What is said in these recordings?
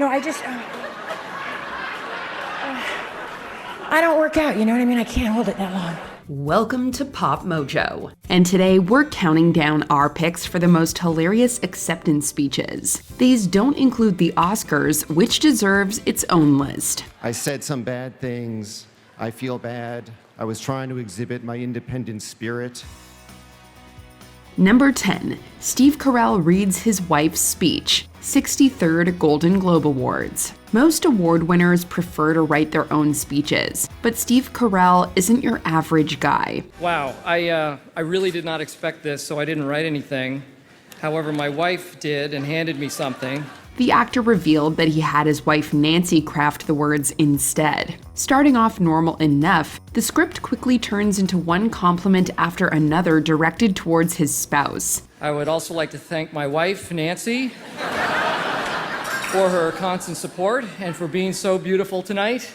No, I don't work out, you know what I mean? I can't hold it that long. Welcome to Pop Mojo. And today we're counting down our picks for the most hilarious acceptance speeches. These don't include the Oscars, which deserves its own list. I said some bad things. I feel bad. I was trying to exhibit my independent spirit. Number 10. Steve Carell reads his wife's speech. 63rd Golden Globe Awards. Most award winners prefer to write their own speeches, but Steve Carell isn't your average guy. Wow, I really did not expect this, so I didn't write anything. However, my wife did and handed me something. The actor revealed that he had his wife Nancy craft the words instead. Starting off normal enough, the script quickly turns into one compliment after another directed towards his spouse. I would also like to thank my wife, Nancy, for her constant support and for being so beautiful tonight.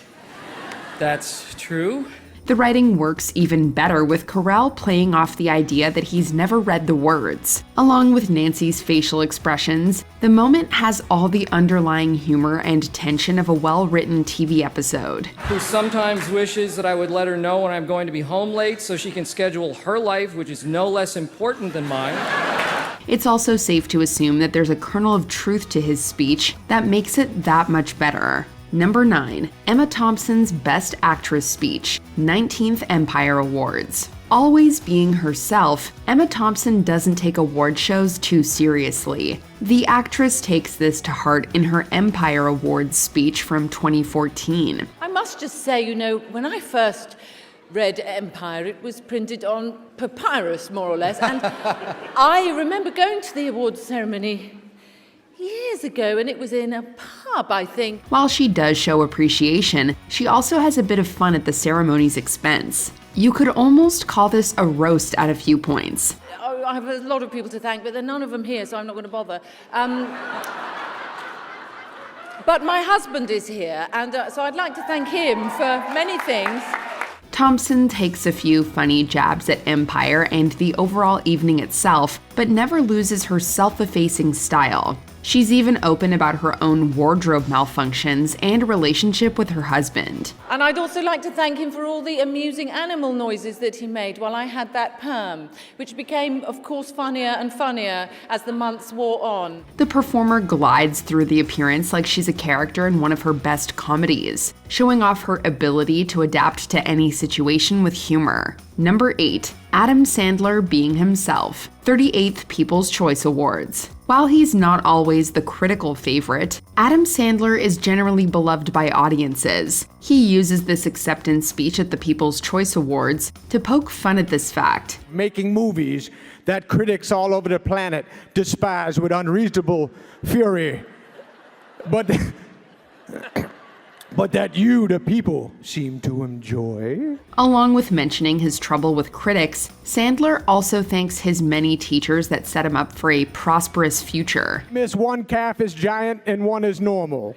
That's true. The writing works even better with Carell playing off the idea that he's never read the words. Along with Nancy's facial expressions, the moment has all the underlying humor and tension of a well-written TV episode. Who sometimes wishes that I would let her know when I'm going to be home late so she can schedule her life, which is no less important than mine. It's also safe to assume that there's a kernel of truth to his speech that makes it that much better. Number 9. Emma Thompson's Best Actress speech, 19th Empire Awards. Always being herself, Emma Thompson doesn't take award shows too seriously. The actress takes this to heart in her Empire Awards speech from 2014. I must just say, you know, when I first read Empire, it was printed on papyrus, more or less, and I remember going to the awards ceremony years ago, and it was in a pub, I think. While she does show appreciation, she also has a bit of fun at the ceremony's expense. You could almost call this a roast at a few points. Oh, I have a lot of people to thank, but there are none of them here, so I'm not going to bother. But my husband is here, and so I'd like to thank him for many things. Thompson takes a few funny jabs at Empire and the overall evening itself, but never loses her self-effacing style. She's even open about her own wardrobe malfunctions and relationship with her husband. And I'd also like to thank him for all the amusing animal noises that he made while I had that perm, which became, of course, funnier and funnier as the months wore on. The performer glides through the appearance like she's a character in one of her best comedies, showing off her ability to adapt to any situation with humor. Number 8. Adam Sandler being himself, 38th People's Choice Awards. While he's not always the critical favorite, Adam Sandler is generally beloved by audiences. He uses this acceptance speech at the People's Choice Awards to poke fun at this fact. Making movies that critics all over the planet despise with unreasonable fury. But that you, the people, seem to enjoy. Along with mentioning his trouble with critics, Sandler also thanks his many teachers that set him up for a prosperous future. Miss, one calf is giant and one is normal.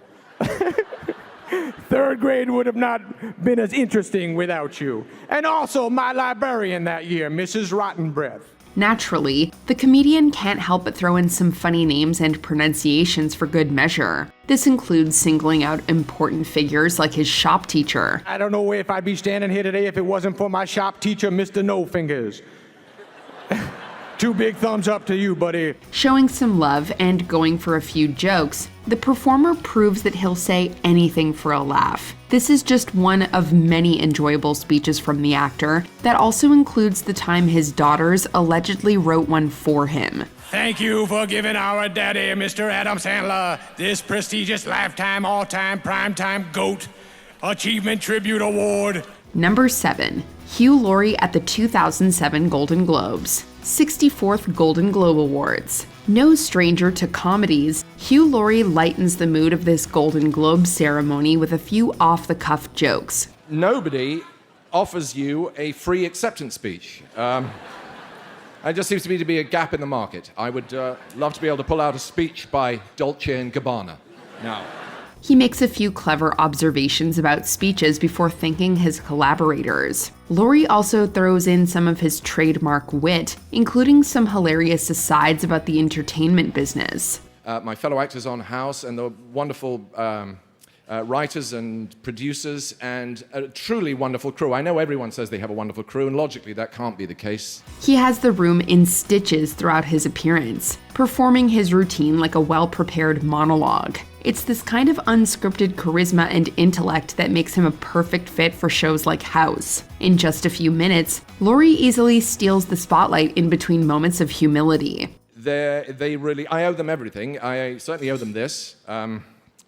Third grade would have not been as interesting without you. And also my librarian that year, Mrs. Rottenbreath. Naturally, the comedian can't help but throw in some funny names and pronunciations for good measure. This includes singling out important figures like his shop teacher. I don't know if I'd be standing here today if it wasn't for my shop teacher, Mr. No Fingers. 2 big thumbs up to you, buddy. Showing some love and going for a few jokes, the performer proves that he'll say anything for a laugh. This is just one of many enjoyable speeches from the actor that also includes the time his daughters allegedly wrote one for him. Thank you for giving our daddy, Mr. Adam Sandler, this prestigious lifetime, all-time, primetime GOAT Achievement Tribute Award. Number 7. Hugh Laurie at the 2007 Golden Globes. 64th Golden Globe Awards. No stranger to comedies, Hugh Laurie lightens the mood of this Golden Globe ceremony with a few off-the-cuff jokes. Nobody offers you a free acceptance speech. It just seems to me to be a gap in the market. I would love to be able to pull out a speech by Dolce & Gabbana now. He makes a few clever observations about speeches before thanking his collaborators. Laurie also throws in some of his trademark wit, including some hilarious asides about the entertainment business. my fellow actors on House, and the wonderful writers and producers, and a truly wonderful crew. I know everyone says they have a wonderful crew, and logically that can't be the case. He has the room in stitches throughout his appearance, performing his routine like a well-prepared monologue. It's this kind of unscripted charisma and intellect that makes him a perfect fit for shows like House. In just a few minutes, Laurie easily steals the spotlight in between moments of humility. I owe them everything. I certainly owe them this. I'm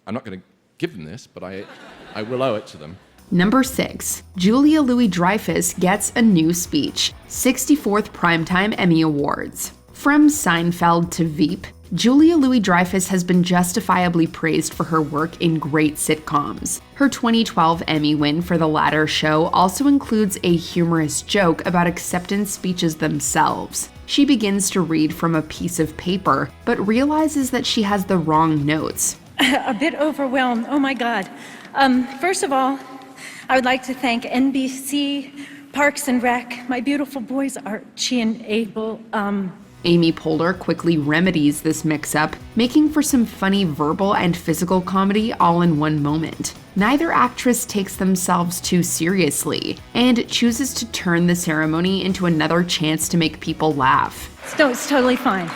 not going to give them this, but I will owe it to them. Number 6. Julia Louis-Dreyfus gets a new speech. 64th Primetime Emmy Awards. From Seinfeld to Veep, Julia Louis-Dreyfus has been justifiably praised for her work in great sitcoms. Her 2012 Emmy win for the latter show also includes a humorous joke about acceptance speeches themselves. She begins to read from a piece of paper, but realizes that she has the wrong notes. A bit overwhelmed. Oh my God. First of all, I would like to thank NBC, Parks and Rec, my beautiful boys Archie and Abel. Amy Poehler quickly remedies this mix-up, making for some funny verbal and physical comedy all in one moment. Neither actress takes themselves too seriously, and chooses to turn the ceremony into another chance to make people laugh. No, it's totally fine.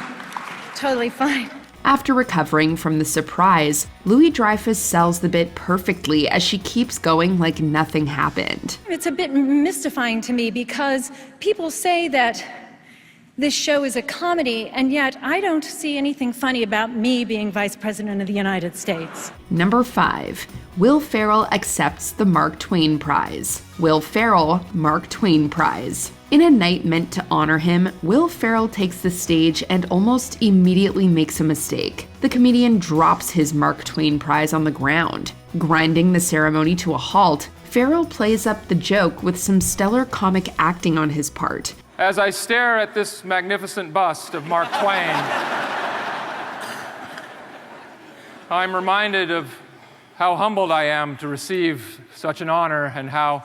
Totally fine. After recovering from the surprise, Louis-Dreyfus sells the bit perfectly as she keeps going like nothing happened. It's a bit mystifying to me because people say that this show is a comedy, and yet I don't see anything funny about me being Vice President of the United States. Number 5. Will Ferrell accepts the Mark Twain Prize. Will Ferrell, Mark Twain Prize. In a night meant to honor him, Will Ferrell takes the stage and almost immediately makes a mistake. The comedian drops his Mark Twain Prize on the ground. Grinding the ceremony to a halt, Ferrell plays up the joke with some stellar comic acting on his part. As I stare at this magnificent bust of Mark Twain, I'm reminded of how humbled I am to receive such an honor and how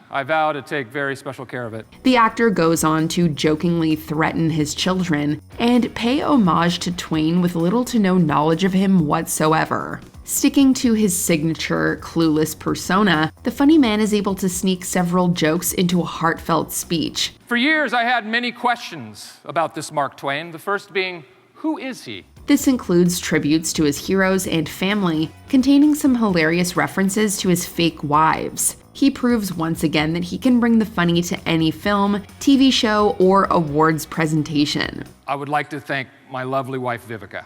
I vow to take very special care of it. The actor goes on to jokingly threaten his children and pay homage to Twain with little to no knowledge of him whatsoever. Sticking to his signature, clueless persona, the funny man is able to sneak several jokes into a heartfelt speech. For years, I had many questions about this Mark Twain, the first being, who is he? This includes tributes to his heroes and family, containing some hilarious references to his fake wives. He proves once again that he can bring the funny to any film, TV show, or awards presentation. I would like to thank my lovely wife, Vivica.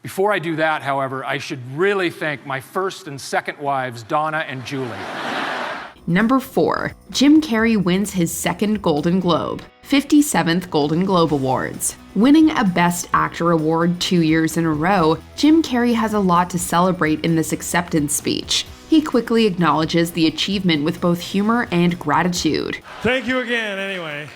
Before I do that, however, I should really thank my first and second wives, Donna and Julie. Number 4. Jim Carrey wins his second Golden Globe. 57th Golden Globe Awards. Winning a Best Actor award 2 years in a row, Jim Carrey has a lot to celebrate in this acceptance speech. He quickly acknowledges the achievement with both humor and gratitude. Thank you again, anyway.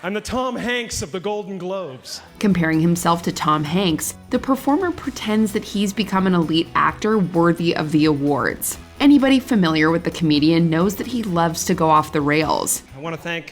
I'm the Tom Hanks of the Golden Globes. Comparing himself to Tom Hanks, the performer pretends that he's become an elite actor worthy of the awards. Anybody familiar with the comedian knows that he loves to go off the rails. I want to thank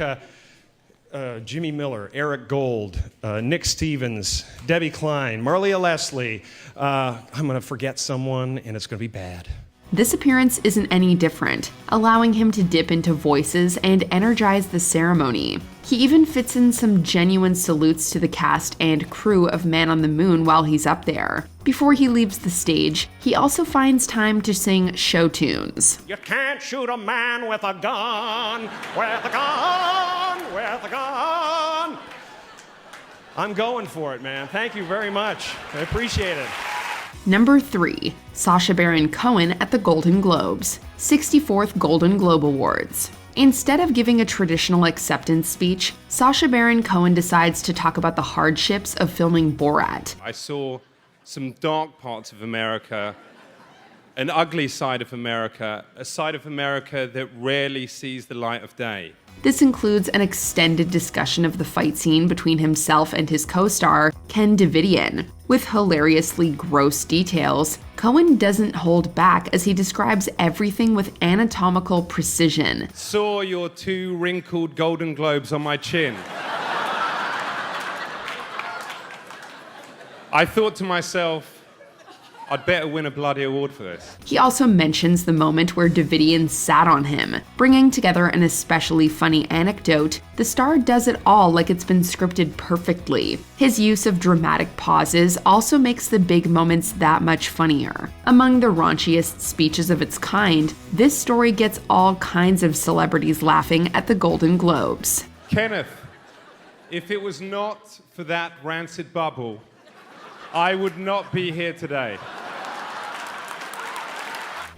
Jimmy Miller, Eric Gold, Nick Stevens, Debbie Klein, Marlia Leslie. I'm going to forget someone, and it's going to be bad. This appearance isn't any different, allowing him to dip into voices and energize the ceremony. He even fits in some genuine salutes to the cast and crew of Man on the Moon while he's up there. Before he leaves the stage, he also finds time to sing show tunes. You can't shoot a man with a gun, with a gun, with a gun. I'm going for it, man. Thank you very much. I appreciate it. Number 3. Sasha Baron Cohen at the Golden Globes. 64th Golden Globe Awards. Instead of giving a traditional acceptance speech, Sasha Baron Cohen decides to talk about the hardships of filming Borat. I saw some dark parts of America an ugly side of America, a side of America that rarely sees the light of day. This includes an extended discussion of the fight scene between himself and his co-star, Ken Davidian. With hilariously gross details, Cohen doesn't hold back as he describes everything with anatomical precision. Saw your 2 wrinkled Golden Globes on my chin. I thought to myself, I'd better win a bloody award for this. He also mentions the moment where Davidian sat on him. Bringing together an especially funny anecdote, the star does it all like it's been scripted perfectly. His use of dramatic pauses also makes the big moments that much funnier. Among the raunchiest speeches of its kind, this story gets all kinds of celebrities laughing at the Golden Globes. Kenneth, if it was not for that rancid bubble, I would not be here today.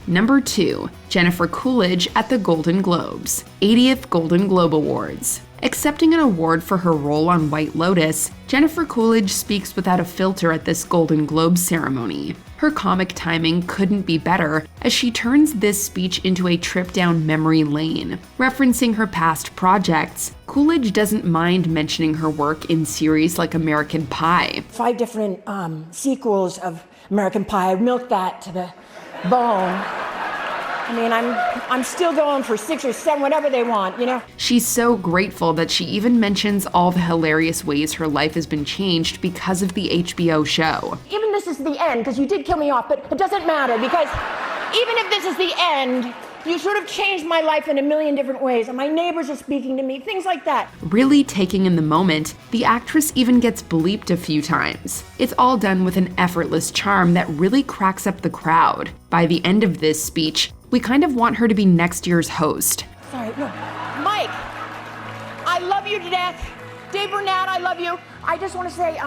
Number 2, Jennifer Coolidge at the Golden Globes, 80th Golden Globe Awards. Accepting an award for her role on White Lotus, Jennifer Coolidge speaks without a filter at this Golden Globe ceremony. Her comic timing couldn't be better as she turns this speech into a trip down memory lane. Referencing her past projects, Coolidge doesn't mind mentioning her work in series like American Pie. 5 different sequels of American Pie. I milked that to the bone. I mean, I'm still going for 6 or 7, whatever they want, you know? She's so grateful that she even mentions all the hilarious ways her life has been changed because of the HBO show. Even this is the end, because you did kill me off, but it doesn't matter, because even if this is the end, you sort of changed my life in a million different ways, and my neighbors are speaking to me, things like that. Really taking in the moment, the actress even gets bleeped a few times. It's all done with an effortless charm that really cracks up the crowd. By the end of this speech, we kind of want her to be next year's host. Sorry, no. Mike, I love you to death. Dave Burnett, I love you. I just want to say,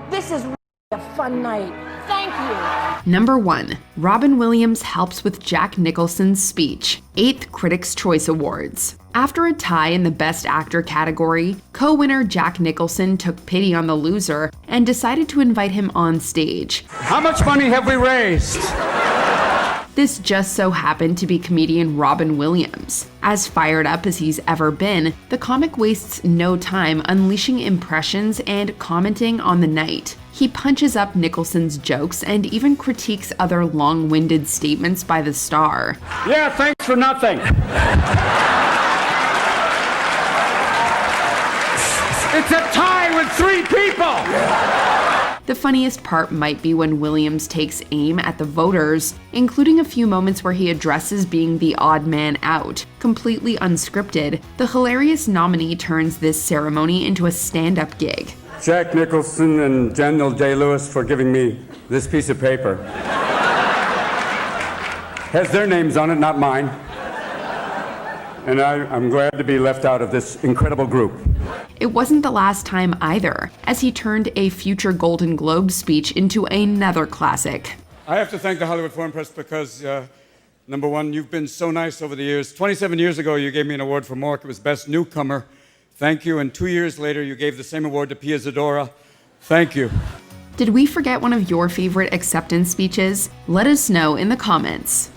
this is a fun night. Thank you. Number 1, Robin Williams helps with Jack Nicholson's speech, 8th Critics' Choice Awards. After a tie in the Best Actor category, co-winner Jack Nicholson took pity on the loser and decided to invite him on stage. How much money have we raised? This just so happened to be comedian Robin Williams. As fired up as he's ever been, the comic wastes no time unleashing impressions and commenting on the night. He punches up Nicholson's jokes and even critiques other long-winded statements by the star. Yeah, thanks for nothing. It's a tie with 3 people! The funniest part might be when Williams takes aim at the voters, including a few moments where he addresses being the odd man out. Completely unscripted, the hilarious nominee turns this ceremony into a stand-up gig. Jack Nicholson and Daniel Day-Lewis for giving me this piece of paper. Has their names on it, not mine. And I'm glad to be left out of this incredible group. It wasn't the last time either, as he turned a future Golden Globe speech into another classic. I have to thank the Hollywood Foreign Press because, number 1, you've been so nice over the years. 27 years ago, you gave me an award for Mork. It was Best Newcomer. Thank you. And 2 years later, you gave the same award to Pia Zadora. Thank you. Did we forget one of your favorite acceptance speeches? Let us know in the comments.